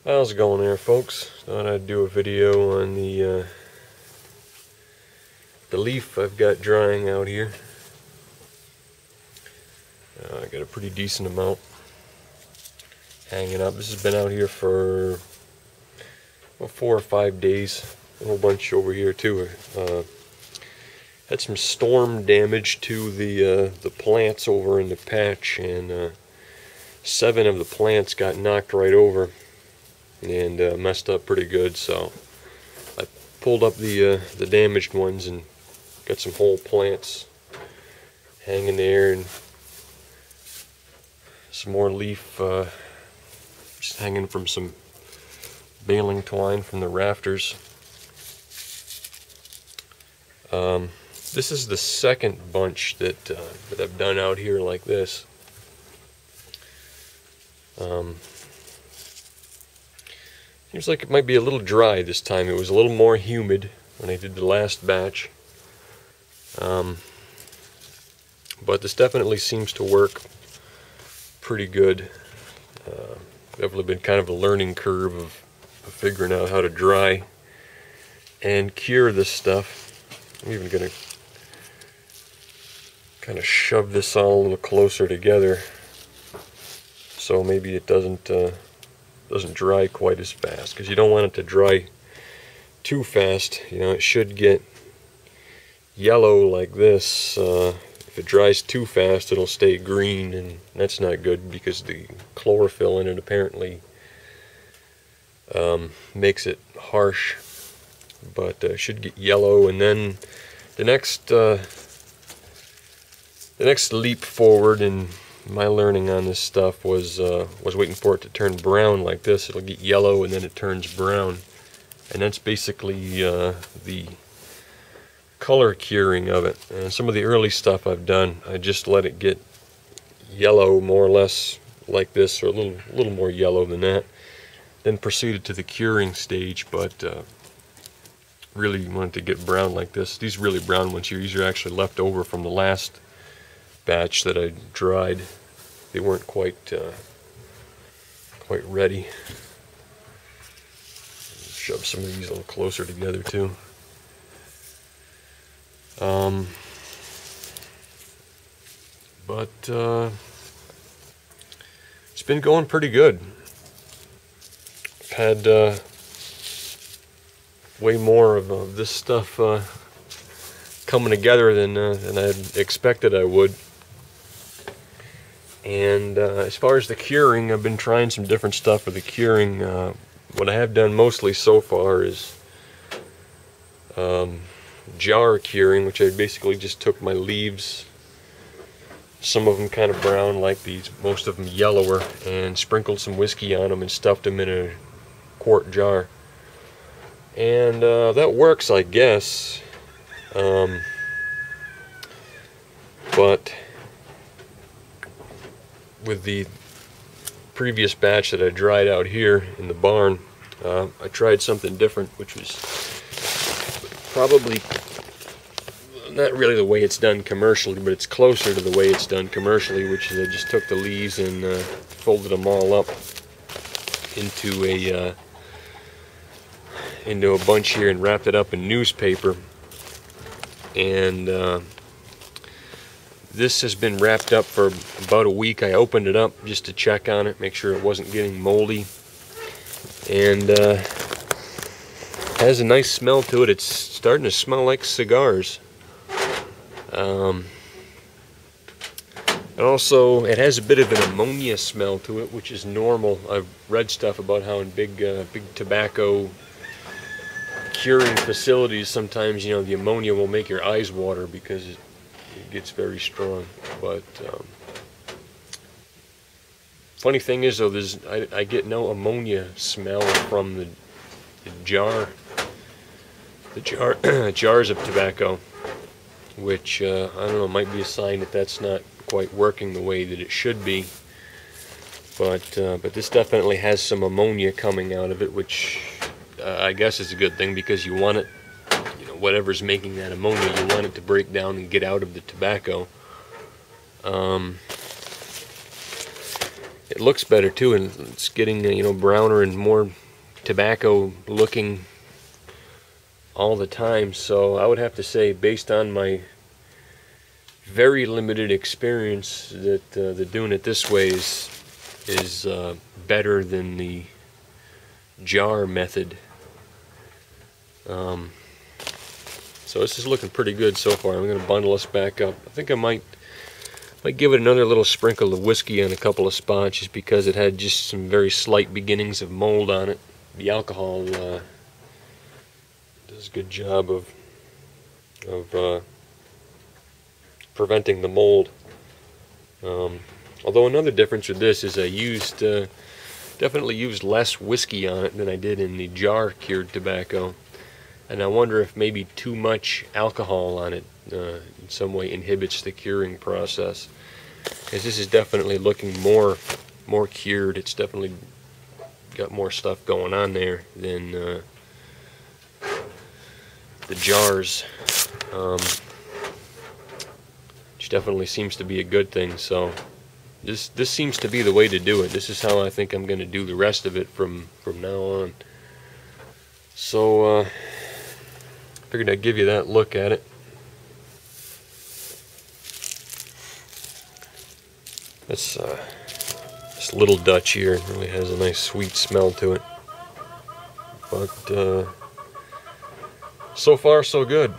How's it going there, folks? Thought I'd do a video on the leaf I've got drying out here. I got a pretty decent amount hanging up. This has been out here for 4 or 5 days. A whole bunch over here too. Had some storm damage to the plants over in the patch, and 7 of the plants got knocked right over and messed up pretty good. So I pulled up the damaged ones and got some whole plants hanging there, and some more leaf just hanging from some baling twine from the rafters. This is the second bunch that I've done out here like this. Seems like it might be a little dry this time. It was a little more humid when I did the last batch. But this definitely seems to work pretty good. Definitely been kind of a learning curve of figuring out how to dry and cure this stuff. I'm even going to kind of shove this all a little closer together so maybe it doesn't dry quite as fast, because you don't want it to dry too fast. You know, it should get yellow like this. If it dries too fast, it'll stay green, and that's not good because the chlorophyll in it apparently makes it harsh. But it should get yellow, and then the next leap forward in my learning on this stuff was waiting for it to turn brown like this. It'll get yellow and then it turns brown, and that's basically the color curing of it. And some of the early stuff I've done, I just let it get yellow more or less like this, or a little more yellow than that, then proceeded to the curing stage. But really wanted to get brown like this. These really brown ones here, these are actually left over from the last batch that I dried. They weren't quite ready. Shove some of these a little closer together too. But it's been going pretty good. I've had way more of this stuff coming together than I had expected I would. And as far as the curing, I've been trying some different stuff for the curing. What I have done mostly so far is jar curing, which I basically just took my leaves, some of them kind of brown like these, most of them yellower, and sprinkled some whiskey on them and stuffed them in a quart jar. And that works, I guess. But with the previous batch that I dried out here in the barn, I tried something different, which was probably not really the way it's done commercially, but it's closer to the way it's done commercially, which is I just took the leaves and folded them all up into a bunch here and wrapped it up in newspaper. And this has been wrapped up for about a week. I opened it up just to check on it, make sure it wasn't getting moldy, and has a nice smell to it. It's starting to smell like cigars. And also it has a bit of an ammonia smell to it, which is normal. I've read stuff about how in big tobacco curing facilities, sometimes, you know, the ammonia will make your eyes water because it gets very strong. But funny thing is, though, I get no ammonia smell from the jars of tobacco, which I don't know, might be a sign that that's not quite working the way that it should be. But this definitely has some ammonia coming out of it, which I guess is a good thing, because you want it, you know, whatever's making that ammonia, you want it to break down and get out of the tobacco. it looks better too, and it's getting browner and more tobacco looking all the time. So I would have to say, based on my very limited experience, that the doing it this way is better than the jar method. So this is looking pretty good so far. I'm going to bundle us back up. I think I might give it another little sprinkle of whiskey on a couple of spots, just because it had just some very slight beginnings of mold on it. The alcohol does a good job of preventing the mold. Although another difference with this is I definitely used less whiskey on it than I did in the jar cured tobacco. And I wonder if maybe too much alcohol on it in some way inhibits the curing process. Because this is definitely looking more cured. It's definitely got more stuff going on there than the jars, which definitely seems to be a good thing. So this seems to be the way to do it. This is how I think I'm going to do the rest of it from now on. So figured I'd give you that look at it. This Little Dutch here really has a nice sweet smell to it. But so far so good.